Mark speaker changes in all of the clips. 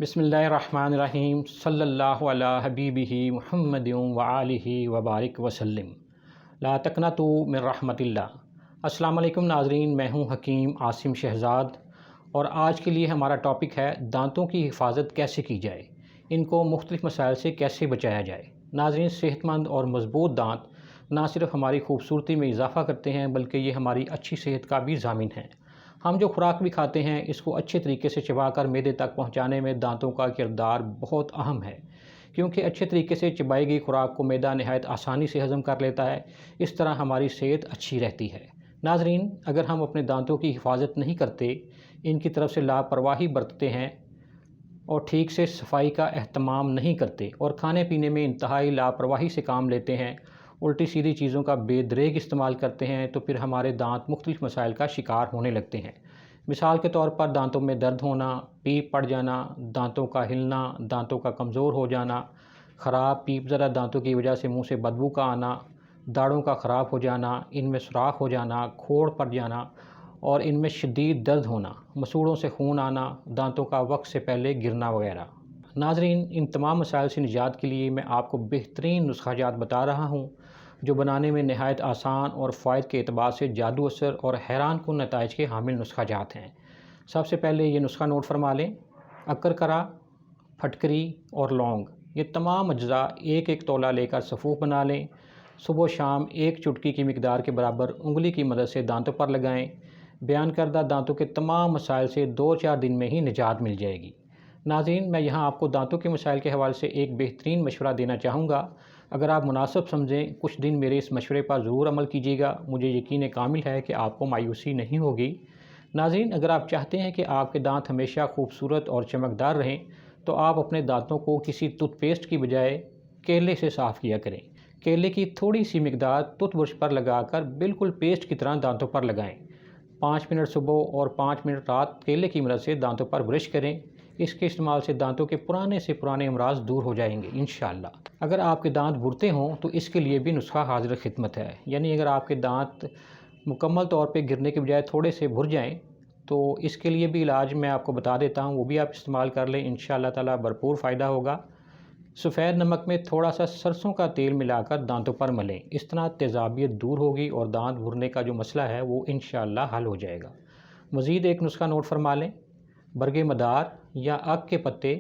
Speaker 1: بسم اللہ الرحمن الرحیم صلی اللہ علی حبیبہ محمد وآلہ وبارک وسلم لا تقنطوا من رحمت اللہ۔ السلام علیکم ناظرین، میں ہوں حکیم عاصم شہزاد اور آج کے لیے ہمارا ٹاپک ہے دانتوں کی حفاظت کیسے کی جائے، ان کو مختلف مسائل سے کیسے بچایا جائے۔ ناظرین، صحت مند اور مضبوط دانت نہ صرف ہماری خوبصورتی میں اضافہ کرتے ہیں بلکہ یہ ہماری اچھی صحت کا بھی ضامن ہیں۔ ہم جو خوراک بھی کھاتے ہیں اس کو اچھے طریقے سے چبا کر معدے تک پہنچانے میں دانتوں کا کردار بہت اہم ہے، کیونکہ اچھے طریقے سے چبائی گئی خوراک کو معدہ نہایت آسانی سے ہضم کر لیتا ہے، اس طرح ہماری صحت اچھی رہتی ہے۔ ناظرین، اگر ہم اپنے دانتوں کی حفاظت نہیں کرتے، ان کی طرف سے لاپرواہی برتتے ہیں اور ٹھیک سے صفائی کا اہتمام نہیں کرتے اور کھانے پینے میں انتہائی لاپرواہی سے کام لیتے ہیں، الٹی سیدھی چیزوں کا بے دریغ استعمال کرتے ہیں، تو پھر ہمارے دانت مختلف مسائل کا شکار ہونے لگتے ہیں۔ مثال کے طور پر دانتوں میں درد ہونا، پیپ پڑ جانا، دانتوں کا ہلنا، دانتوں کا کمزور ہو جانا، خراب پیپ زدہ دانتوں کی وجہ سے منہ سے بدبو کا آنا، داڑھوں کا خراب ہو جانا، ان میں سوراخ ہو جانا، کھوڑ پڑ جانا اور ان میں شدید درد ہونا، مسوڑوں سے خون آنا، دانتوں کا وقت سے پہلے گرنا وغیرہ۔ ناظرین، ان تمام مسائل سے نجات کے لیے میں آپ کو بہترین نسخہ جات بتا رہا ہوں جو بنانے میں نہایت آسان اور فوائد کے اعتبار سے جادو اثر اور حیران کن نتائج کے حامل نسخہ جات ہیں۔ سب سے پہلے یہ نسخہ نوٹ فرما لیں۔ اکرکرا، پھٹکری اور لونگ، یہ تمام اجزاء ایک ایک تولہ لے کر صفوف بنا لیں۔ صبح و شام ایک چٹکی کی مقدار کے برابر انگلی کی مدد سے دانتوں پر لگائیں۔ بیان کردہ دانتوں کے تمام مسائل سے 2-4 دن میں ہی نجات مل جائے گی۔ ناظرین، میں یہاں آپ کو دانتوں کے مسائل کے حوالے سے ایک بہترین مشورہ دینا چاہوں گا۔ اگر آپ مناسب سمجھیں، کچھ دن میرے اس مشورے پر ضرور عمل کیجیے گا، مجھے یقین کامل ہے کہ آپ کو مایوسی نہیں ہوگی۔ ناظرین، اگر آپ چاہتے ہیں کہ آپ کے دانت ہمیشہ خوبصورت اور چمکدار رہیں تو آپ اپنے دانتوں کو کسی ٹوتھ پیسٹ کی بجائے کیلے سے صاف کیا کریں۔ کیلے کی تھوڑی سی مقدار ٹوتھ برش پر لگا کر بالکل پیسٹ کی طرح دانتوں پر لگائیں۔ 5 منٹ صبح اور 5 منٹ رات کیلے کی مدد سے دانتوں پر برش کریں۔ اس کے استعمال سے دانتوں کے پرانے سے پرانے امراض دور ہو جائیں گے انشاءاللہ۔ اگر آپ کے دانت بھرتے ہوں تو اس کے لیے بھی نسخہ حاضر خدمت ہے، یعنی اگر آپ کے دانت مکمل طور پہ گرنے کے بجائے تھوڑے سے بھر جائیں تو اس کے لیے بھی علاج میں آپ کو بتا دیتا ہوں، وہ بھی آپ استعمال کر لیں، انشاءاللہ تعالیٰ بھرپور فائدہ ہوگا۔ سفید نمک میں تھوڑا سا سرسوں کا تیل ملا کر دانتوں پر ملیں، اس طرح تیزابیت دور ہوگی اور دانت بھرنے کا جو مسئلہ ہے وہ انشاءاللہ حل ہو جائے گا۔ مزید ایک نسخہ نوٹ فرما لیں۔ برگ مدار یا اک کے پتے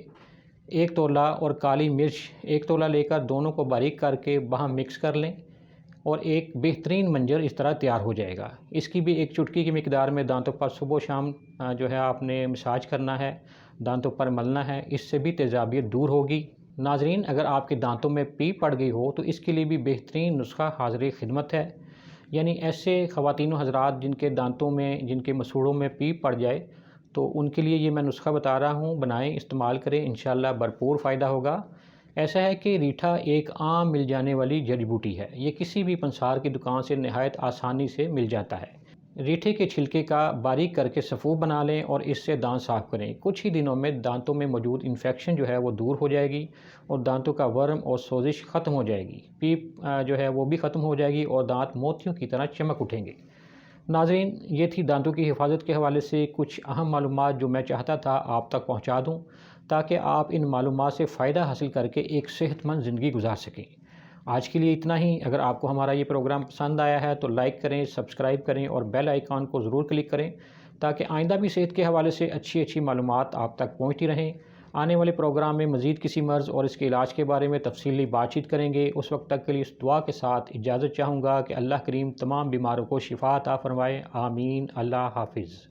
Speaker 1: 1 تولہ اور کالی مرچ 1 تولہ لے کر دونوں کو باریک کر کے باہم مکس کر لیں اور ایک بہترین منجر اس طرح تیار ہو جائے گا۔ اس کی بھی ایک چٹکی کی مقدار میں دانتوں پر صبح و شام جو ہے آپ نے مساج کرنا ہے، دانتوں پر ملنا ہے، اس سے بھی تیزابیت دور ہوگی۔ ناظرین، اگر آپ کے دانتوں میں پیپ پڑ گئی ہو تو اس کے لیے بھی بہترین نسخہ حاضر خدمت ہے، یعنی ایسے خواتین و حضرات جن کے دانتوں میں، جن کے مسوڑوں میں پیپ پڑ جائے تو ان کے لیے یہ میں نسخہ بتا رہا ہوں، بنائیں، استعمال کریں، انشاءاللہ بھرپور فائدہ ہوگا۔ ایسا ہے کہ ریٹھا ایک عام مل جانے والی جڑی بوٹی ہے، یہ کسی بھی پنسار کی دکان سے نہایت آسانی سے مل جاتا ہے۔ ریٹھے کے چھلکے کا باریک کر کے صفوف بنا لیں اور اس سے دانت صاف کریں۔ کچھ ہی دنوں میں دانتوں میں موجود انفیکشن جو ہے وہ دور ہو جائے گی اور دانتوں کا ورم اور سوزش ختم ہو جائے گی، پیپ جو ہے وہ بھی ختم ہو جائے گی اور دانت موتیوں کی طرح چمک اٹھیں گے۔ ناظرین، یہ تھی دانتوں کی حفاظت کے حوالے سے کچھ اہم معلومات جو میں چاہتا تھا آپ تک پہنچا دوں تاکہ آپ ان معلومات سے فائدہ حاصل کر کے ایک صحت مند زندگی گزار سکیں۔ آج کے لیے اتنا ہی۔ اگر آپ کو ہمارا یہ پروگرام پسند آیا ہے تو لائک کریں، سبسکرائب کریں اور بیل آئیکن کو ضرور کلک کریں تاکہ آئندہ بھی صحت کے حوالے سے اچھی معلومات آپ تک پہنچتی رہیں۔ آنے والے پروگرام میں مزید کسی مرض اور اس کے علاج کے بارے میں تفصیلی بات چیت کریں گے۔ اس وقت تک کے لیے اس دعا کے ساتھ اجازت چاہوں گا کہ اللہ کریم تمام بیماروں کو شفا عطا فرمائے، آمین۔ اللہ حافظ۔